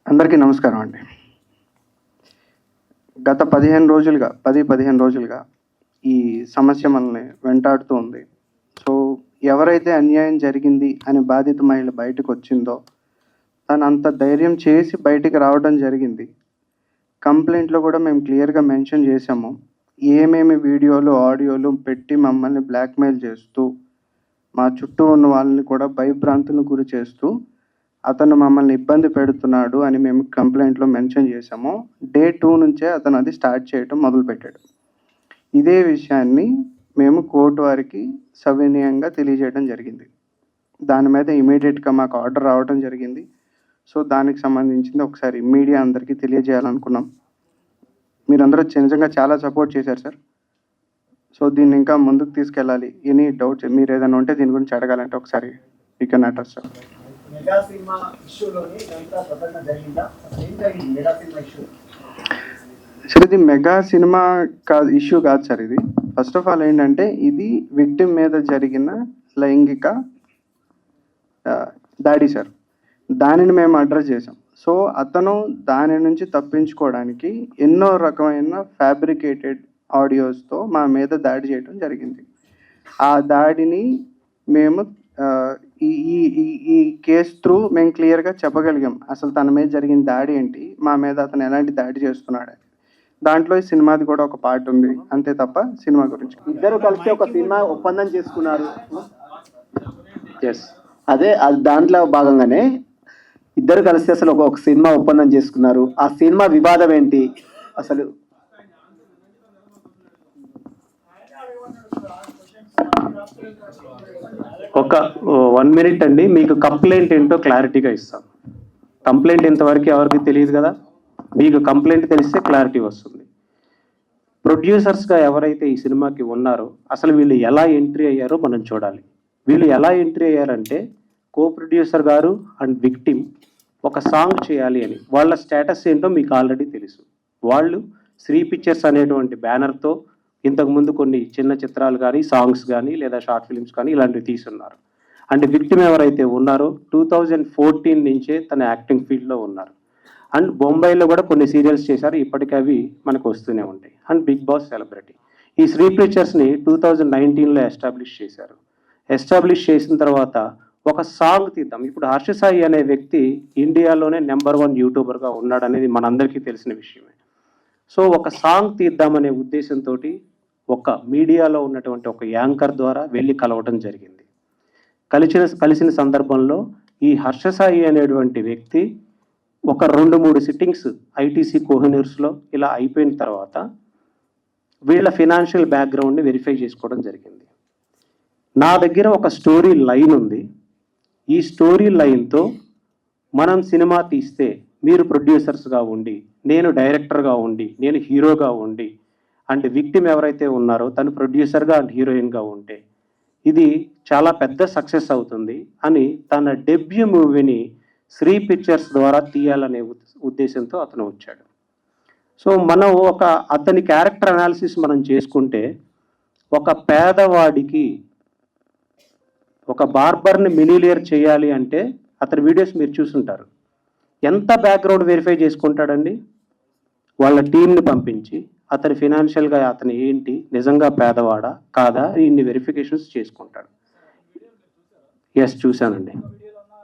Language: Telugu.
అందరికీ నమస్కారం అండి. గత 15 రోజులుగా ఈ సమస్య మనల్ని వెంటాడుతూ ఉంది. సో, ఎవరైతే అన్యాయం జరిగింది అని బాధిత మహిళ బయటకొచ్చిందో, తను అంత ధైర్యం చేసి బయటికి రావడం జరిగింది. కంప్లెయింట్‌లో కూడా మేము క్లియర్‌గా మెన్షన్ చేశాము. ఏమేమి వీడియోలు, ఆడియోలు పెట్టి మమ్మల్ని బ్లాక్‌మెయిల్ చేస్తూ, మా చుట్టూ ఉన్న వాళ్ళని కూడా భయభ్రాంతులకు గురి చేస్తూ అతను మమ్మల్ని ఇబ్బంది పెడుతున్నాడు అని మేము కంప్లెయింట్‌లో మెన్షన్ చేశాము. డే 2 నుంచే అతను అది స్టార్ట్ చేయటం మొదలుపెట్టాడు. ఇదే విషయాన్ని మేము కోర్టు వారికి సవినయంగా తెలియజేయడం జరిగింది. దాని మీద ఇమ్మీడియేట్‌గా మాకు ఆర్డర్ రావడం జరిగింది. సో, దానికి సంబంధించింది ఒకసారి మీడియా అందరికీ తెలియజేయాలనుకున్నాం. మీరందరూ నిజంగా చాలా సపోర్ట్ చేశారు సార్. సో, దీన్ని ఇంకా ముందుకు తీసుకెళ్ళాలి. ఎనీ డౌట్స్ మీరేదైనా ఉంటే దీని గురించి అడగాలంటే ఒకసారి you can address sir. Mega cinema ఇష్యూలోని జరిగిందా? ఏం జరిగింది మెగా సినిమా ఇష్యూ? సార్, ఇది మెగా సినిమా ఇష్యూ కాదు సార్. ఇది ఫస్ట్ ఆఫ్ ఆల్ ఏంటంటే, ఇది విక్టిమ్ మీద జరిగిన లైంగిక దాడి సార్. దానిని మేము అడ్రస్ చేసాం. సో, అతను దాని నుంచి తప్పించుకోవడానికి ఎన్నో రకమైన ఫ్యాబ్రికేటెడ్ ఆడియోస్తో మా మీద దాడి చేయడం జరిగింది. ఆ దాడిని మేము ఈ ఈ ఈ ఈ కేసు త్రూ మేము క్లియర్గా చెప్పగలిగాం. అసలు తన మీద జరిగిన దాడి ఏంటి, మా మీద అతను ఎలాంటి దాడి చేస్తున్నాడు. దాంట్లో ఈ సినిమాది కూడా ఒక పార్ట్ ఉంది, అంతే తప్ప సినిమా గురించి. ఇద్దరు కలిసి ఒక సినిమా ఒప్పందం చేసుకున్నారు. ఎస్, అదే దాంట్లో భాగంగానే ఇద్దరు కలిసి అసలు ఒక సినిమా ఒప్పందం చేసుకున్నారు. ఆ సినిమా వివాదం ఏంటి అసలు? ఒక 1 minute అండి, మీకు కంప్లైంట్ ఏంటో క్లారిటీగా ఇస్తాం. కంప్లైంట్ ఇంతవరకు ఎవరికి తెలియదు కదా, మీకు కంప్లైంట్ తెలిస్తే క్లారిటీ వస్తుంది. ప్రొడ్యూసర్స్గా ఎవరైతే ఈ సినిమాకి ఉన్నారో అసలు వీళ్ళు ఎలా ఎంట్రీ అయ్యారో మనం చూడాలి. వీళ్ళు ఎలా ఎంట్రీ అయ్యారంటే, కో ప్రొడ్యూసర్ గారు అండ్ విక్టిమ్ ఒక సాంగ్ చేయాలి అని. వాళ్ళ స్టేటస్ ఏంటో మీకు ఆల్రెడీ తెలుసు. వాళ్ళు శ్రీ పిక్చర్స్ అనేటువంటి బ్యానర్తో ఇంతకుముందు కొన్ని చిన్న చిత్రాలు కానీ, సాంగ్స్ కానీ, లేదా షార్ట్ ఫిల్మ్స్ కానీ ఇలాంటివి తీసున్నారు. అండ్ విక్టిమ్ ఎవరైతే ఉన్నారో 2014 నుంచే తన యాక్టింగ్ ఫీల్డ్లో ఉన్నారు. అండ్ బొంబాయిలో కూడా కొన్ని సీరియల్స్ చేశారు, ఇప్పటికీ అవి మనకు వస్తూనే ఉంటాయి. And Bigg Boss celebrity. ఈ శ్రీ పిక్చర్స్ని 2019లో ఎస్టాబ్లిష్ చేశారు. ఎస్టాబ్లిష్ చేసిన తర్వాత ఒక సాంగ్ తీద్దాం. ఇప్పుడు హర్ష సాయి అనే వ్యక్తి ఇండియాలోనే నెంబర్ 1 యూట్యూబర్గా ఉన్నాడనేది మనందరికీ తెలిసిన విషయమే. సో ఒక సాంగ్ తీద్దామనే ఉద్దేశంతో ఒక మీడియాలో ఉన్నటువంటి ఒక యాంకర్ ద్వారా వెళ్ళి కలవటం జరిగింది. కలిసిన సందర్భంలో ఈ హర్ష సాయి అనేటువంటి వ్యక్తి ఒక 2-3 సిట్టింగ్స్ ఐటీసీ కోహినూర్స్లో ఇలా అయిపోయిన తర్వాత వీళ్ళ ఫినాన్షియల్ బ్యాక్గ్రౌండ్ని వెరిఫై చేసుకోవడం జరిగింది. నా దగ్గర ఒక స్టోరీ లైన్ ఉంది. ఈ స్టోరీ లైన్తో మనం సినిమా తీస్తే మీరు ప్రొడ్యూసర్స్గా ఉండి, నేను డైరెక్టర్గా ఉండి, నేను హీరోగా ఉండి, అండ్ విక్టిమ్ ఎవరైతే ఉన్నారో తను ప్రొడ్యూసర్గా అండ్ హీరోయిన్గా ఉంటే ఇది చాలా పెద్ద సక్సెస్ అవుతుంది అని తన డెబ్యూ మూవీని శ్రీ పిక్చర్స్ ద్వారా తీయాలనే ఉద్దేశంతో అతను వచ్చాడు. సో మనం అతని క్యారెక్టర్ అనాలిసిస్ మనం చేసుకుంటే, ఒక పేదవాడికి ఒక బార్బర్ని మిలియనియర్ చేయాలి అంటే అతని వీడియోస్ మీరు చూసుంటారు. ఎంత బ్యాక్గ్రౌండ్ వెరిఫై చేసుకుంటాడండి? వాళ్ళ టీంని పంపించి అతని ఫినాన్షియల్గా అతను ఏంటి, నిజంగా పేదవాడా కాదా, ఇన్ని వెరిఫికేషన్స్ చేసుకుంటాడు. ఎస్, చూశానండి.